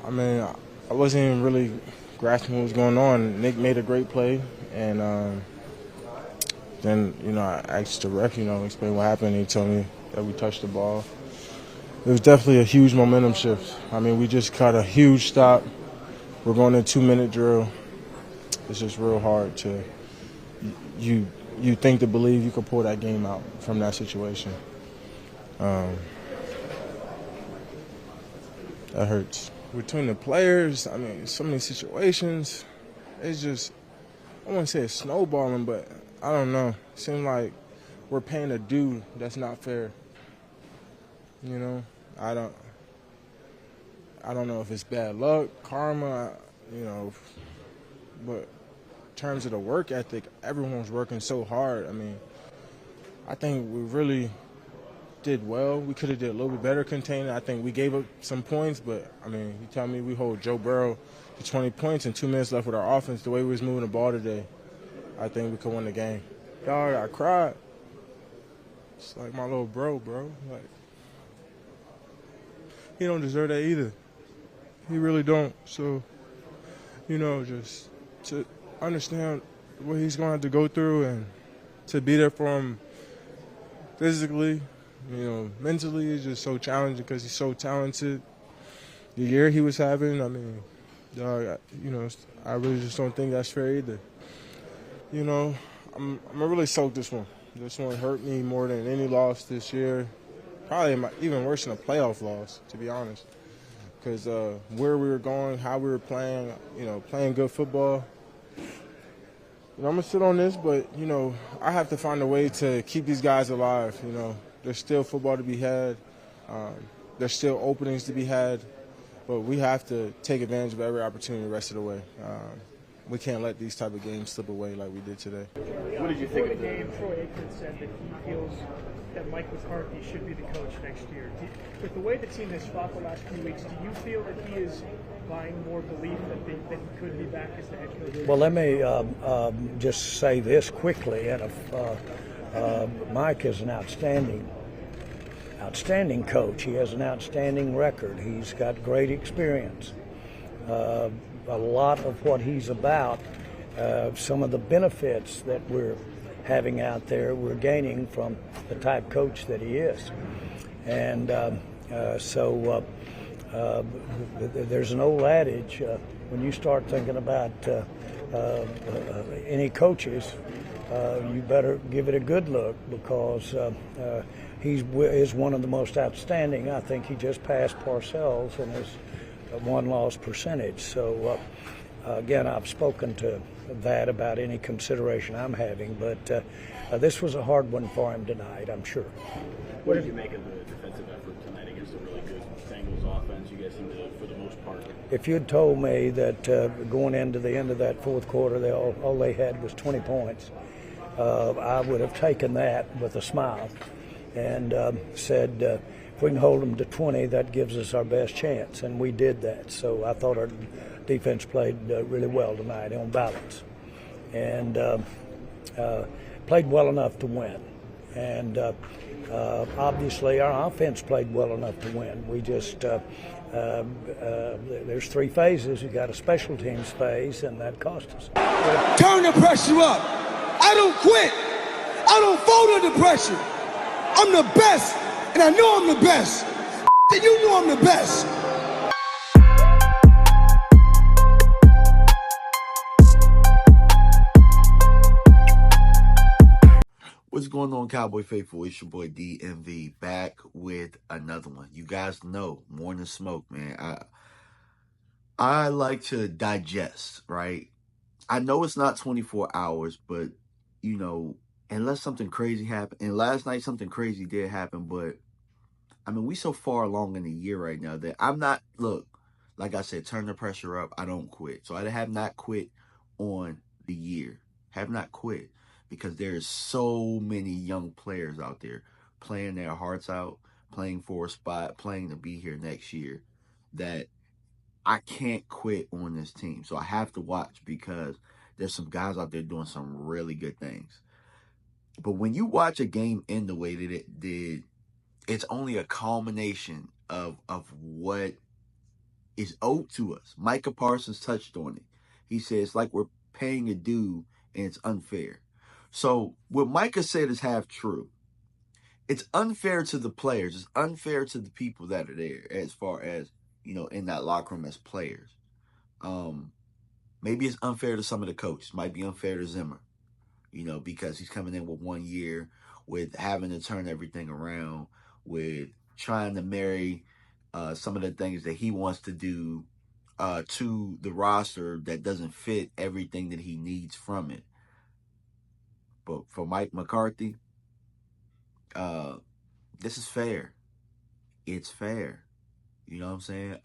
I mean, I wasn't even really grasping what was going on. Nick made a great play, and then, I asked the ref, explain what happened. He told me that we touched the ball. It was definitely a huge momentum shift. I mean, we just caught a huge stop. We're going to a 2-minute drill. It's just real hard to you think to believe you could pull that game out from that situation. That hurts. Between the players, I mean, so many situations. It's just, I wouldn't say it's snowballing, but I don't know. It seems like we're paying a due that's not fair. I don't know if it's bad luck, karma, but in terms of the work ethic, everyone's working so hard. I mean, I think we really did well. We could have did a little bit better containing. I think we gave up some points, but, I mean, you tell me we hold Joe Burrow to 20 points and 2 minutes left with our offense, the way we was moving the ball today, I think we could win the game. Dog, I cried. It's like my little bro. Like, he don't deserve that either. He really don't. So, just to understand what he's going to have to go through and to be there for him physically, mentally is just so challenging because he's so talented. The year he was having, I mean, dog, I really just don't think that's fair either. I'm gonna really soak this one. This one hurt me more than any loss this year. Probably even worse than a playoff loss, to be honest. Because where we were going, how we were playing, playing good football. I'm going to sit on this, but, I have to find a way to keep these guys alive. There's still football to be had. There's still openings to be had. But we have to take advantage of every opportunity the rest of the way. We can't let these type of games slip away like we did today. What did you think of the game? Troy Aikman said that he feels that Mike McCarthy should be the coach next year. With the way the team has fought the last few weeks, do you feel that he is buying more belief that he could be back as the head coach? Well, let me just say this quickly. And Mike is an outstanding coach. He has an outstanding record. He's got great experience. A lot of what he's about, some of the benefits that we're having out there, we're gaining from the type coach that he is. And so there's an old adage, when you start thinking about any coaches, you better give it a good look because he is one of the most outstanding. I think he just passed Parcells in his one-loss percentage. So, again, I've spoken to that about any consideration I'm having, but this was a hard one for him tonight, I'm sure. What did you make of the defensive effort tonight against a really good Bengals offense? You guys seem to, for the most part. If you'd told me that going into the end of that fourth quarter, all they had was 20 points, I would have taken that with a smile and said, if we can hold them to 20, that gives us our best chance, and we did that. So I thought our defense played really well tonight on balance, and played well enough to win. And obviously our offense played well enough to win. We just there's three phases. You got a special teams phase, and that cost us. Turn the pressure up. I don't quit. I don't fold under pressure. I'm the best, and I know I'm the best. And you know I'm the best. What's going on, Cowboy Faithful? It's your boy DMV back with another one. You guys know, Morning Smoke, man. I like to digest, right? I know it's not 24 hours, but, unless something crazy happened, and last night something crazy did happen, but, we so far along in the year right now that I'm not, look, like I said, turn the pressure up, I don't quit. So I have not quit on the year. Have not quit. Because there's so many young players out there playing their hearts out, playing for a spot, playing to be here next year, that I can't quit on this team. So I have to watch because there's some guys out there doing some really good things. But when you watch a game end the way that it did, it's only a culmination of what is owed to us. Micah Parsons touched on it. He says it's like we're paying a due and it's unfair. So what Micah said is half true. It's unfair to the players. It's unfair to the people that are there as far as, in that locker room as players. Maybe it's unfair to some of the coaches. Might be unfair to Zimmer, because he's coming in with 1 year, with having to turn everything around, with trying to marry some of the things that he wants to do to the roster that doesn't fit everything that he needs from it. But for Mike McCarthy, this is fair. It's fair. You know what I'm saying?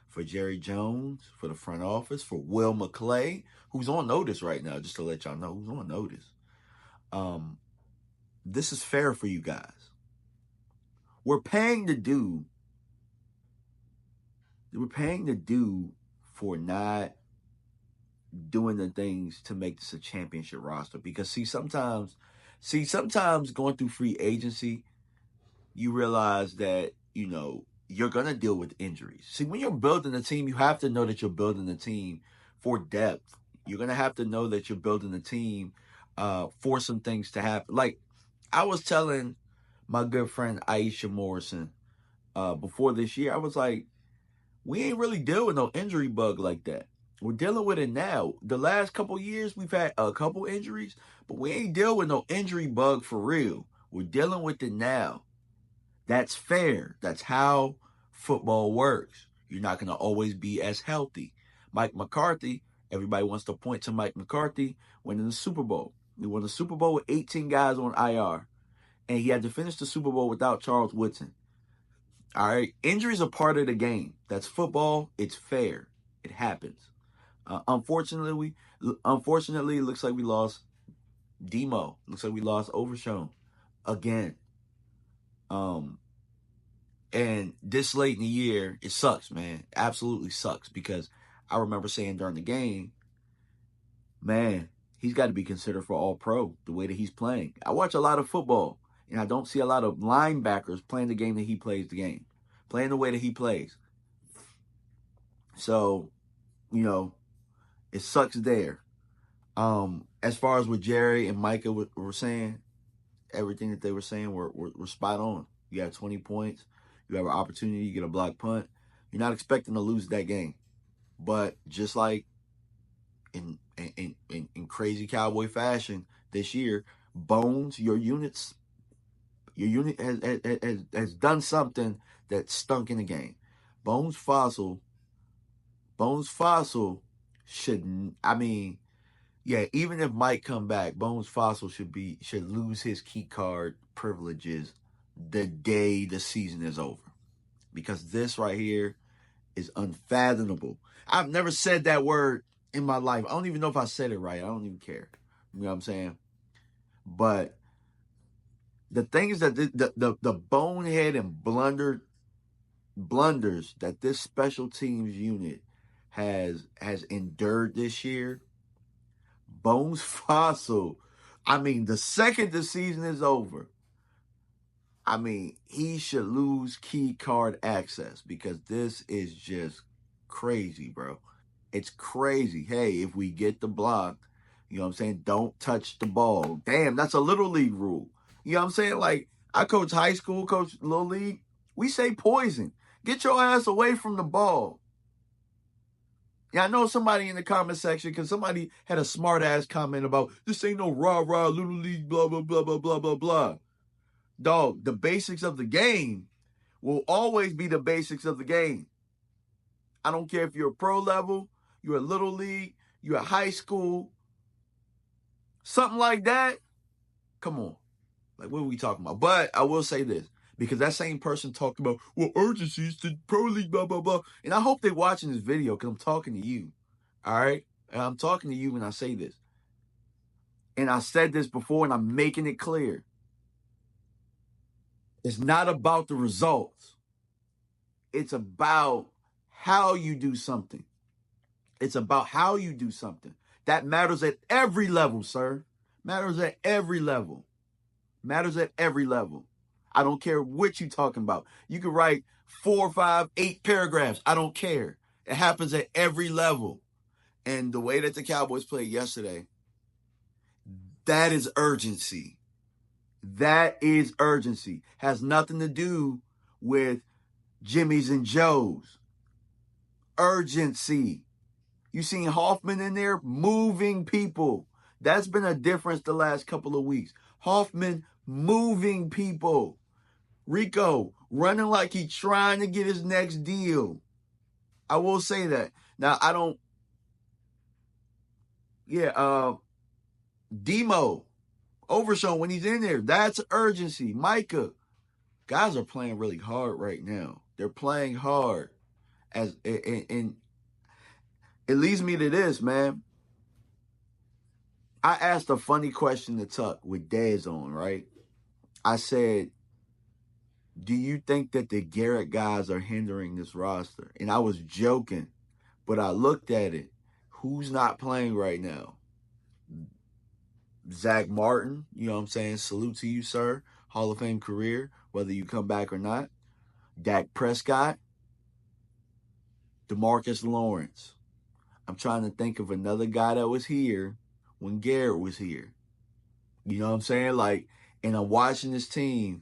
For Jerry Jones, for the front office, for Will McClay, who's on notice right now, just to let y'all know who's on notice. This is fair for you guys. We're paying the due. We're paying the due for not doing the things to make this a championship roster. Because sometimes going through free agency, you realize that, you're going to deal with injuries. See, when you're building a team, you have to know that you're building a team for depth. You're going to have to know that you're building a team for some things to happen. Like, I was telling my good friend Aisha Morrison before this year, I was like, we ain't really dealing with no injury bug like that. We're dealing with it now. The last couple years, we've had a couple injuries, but we ain't dealing with no injury bug for real. We're dealing with it now. That's fair. That's how football works. You're not going to always be as healthy. Mike McCarthy, everybody wants to point to Mike McCarthy winning the Super Bowl. He won the Super Bowl with 18 guys on IR, and he had to finish the Super Bowl without Charles Woodson. All right, injuries are part of the game. That's football. It's fair. It happens. Unfortunately, it looks like we lost Demo. Looks like we lost Overshown again. And this late in the year, it sucks, man. Absolutely sucks, because I remember saying during the game, man, he's got to be considered for All-Pro the way that he's playing. I watch a lot of football, and I don't see a lot of linebackers playing the game that he plays the game, playing the way that he plays. So, it sucks there. As far as what Jerry and Micah were saying, everything that they were saying were spot on. You have 20 points. You have an opportunity. You get a block punt. You're not expecting to lose that game. But just like in crazy Cowboy fashion this year, Bones, your unit has done something that stunk in the game. Bones Fossil shouldn't. Even if Mike come back, Bones Fossil should lose his key card privileges the day the season is over. Because this right here is unfathomable. I've never said that word in my life. I don't even know if I said it right. I don't even care. You know what I'm saying? But the things that the bonehead and blunders that this special teams unit has endured this year, Bones Fossil, the second the season is over, he should lose key card access, because this is just crazy, bro. It's crazy. Hey, if we get the block, don't touch the ball. Damn, that's a Little League rule. You know what I'm saying? Like, I coach high school, coach Little League. We say poison. Get your ass away from the ball. Yeah, I know somebody in the comment section, because somebody had a smart-ass comment about, this ain't no rah-rah, Little League, blah, blah, blah, blah, blah, blah, blah. Dog, the basics of the game will always be the basics of the game. I don't care if you're a pro level, you're a Little League, you're a high school, something like that. Come on. Like, what are we talking about? But I will say this, because that same person talked about, urgency is to pro league, blah, blah, blah. And I hope they're watching this video, because I'm talking to you. All right? And I'm talking to you when I say this. And I said this before, and I'm making it clear. It's not about the results. It's about how you do something. It's about how you do something. That matters at every level, sir. Matters at every level. Matters at every level. I don't care what you talking about. You can write 4, 5, 8 paragraphs. I don't care. It happens at every level. And the way that the Cowboys played yesterday, that is urgency. That is urgency. Has nothing to do with Jimmy's and Joe's. Urgency. You seen Hoffman in there moving people. That's been a difference the last couple of weeks. Hoffman moving people. Rico running like he's trying to get his next deal. I will say that. Now, I don't... Yeah, Demo. Overshown when he's in there. That's urgency. Micah. Guys are playing really hard right now. They're playing hard. And it leads me to this, man. I asked a funny question to Tuck with Dez on, right? I said, do you think that the Garrett guys are hindering this roster? And I was joking, but I looked at it. Who's not playing right now? Zach Martin, you know what I'm saying? Salute to you, sir. Hall of Fame career, whether you come back or not. Dak Prescott. DeMarcus Lawrence. I'm trying to think of another guy that was here when Garrett was here. You know what I'm saying? Like, and I'm watching this team,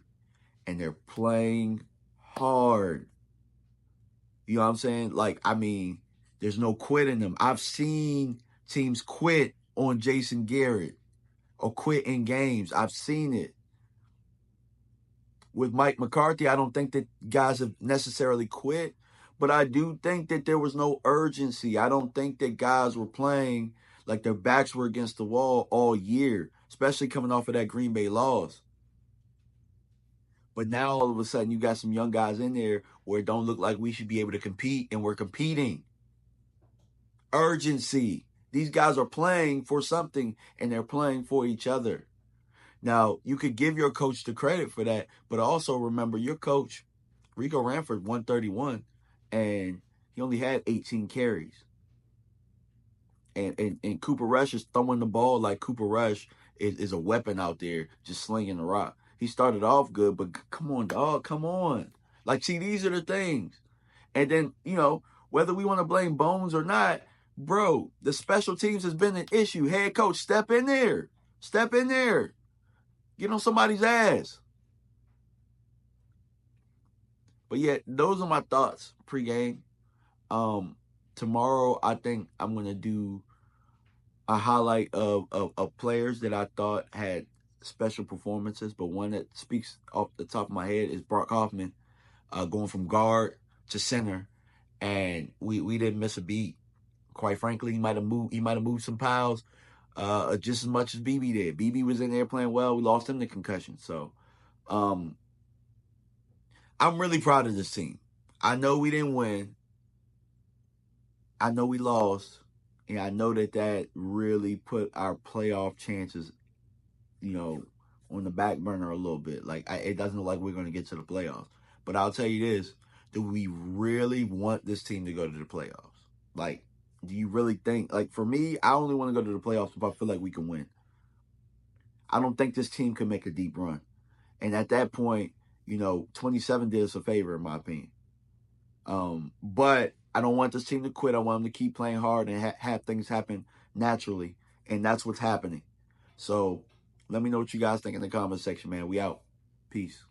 and they're playing hard. You know what I'm saying? Like, I mean, there's no quit in them. I've seen teams quit on Jason Garrett or quit in games. I've seen it. With Mike McCarthy, I don't think that guys have necessarily quit, but I do think that there was no urgency. I don't think that guys were playing like their backs were against the wall all year, especially coming off of that Green Bay loss. But now all of a sudden you got some young guys in there where it don't look like we should be able to compete, and we're competing. Urgency. These guys are playing for something, and they're playing for each other. Now, you could give your coach the credit for that, but also remember your coach, Rico ran for 131, and he only had 18 carries. And Cooper Rush is throwing the ball like Cooper Rush is a weapon out there, just slinging the rock. He started off good, but come on, dog, come on. Like, see, these are the things. And then, you know, whether we want to blame Bones or not, bro, the special teams has been an issue. Head coach, step in there. Step in there. Get on somebody's ass. But yeah, those are my thoughts pregame. Tomorrow, I think I'm going to do a highlight of players that I thought had special performances, but one that speaks off the top of my head is Brock Hoffman, going from guard to center, and we didn't miss a beat. Quite frankly, he might have moved some piles just as much as BB did. BB was in there playing well. We lost him to concussion. So I'm really proud of this team. I know we didn't win. I know we lost. And I know that really put our playoff chances, you know, on the back burner a little bit. Like, it doesn't look like we're going to get to the playoffs. But I'll tell you this. Do we really want this team to go to the playoffs? Like, do you really think, like, for me, I only want to go to the playoffs if I feel like we can win. I don't think this team can make a deep run. And at that point, you know, 27 did us a favor, in my opinion. But I don't want this team to quit. I want them to keep playing hard and have things happen naturally. And that's what's happening. So let me know what you guys think in the comment section, man. We out. Peace.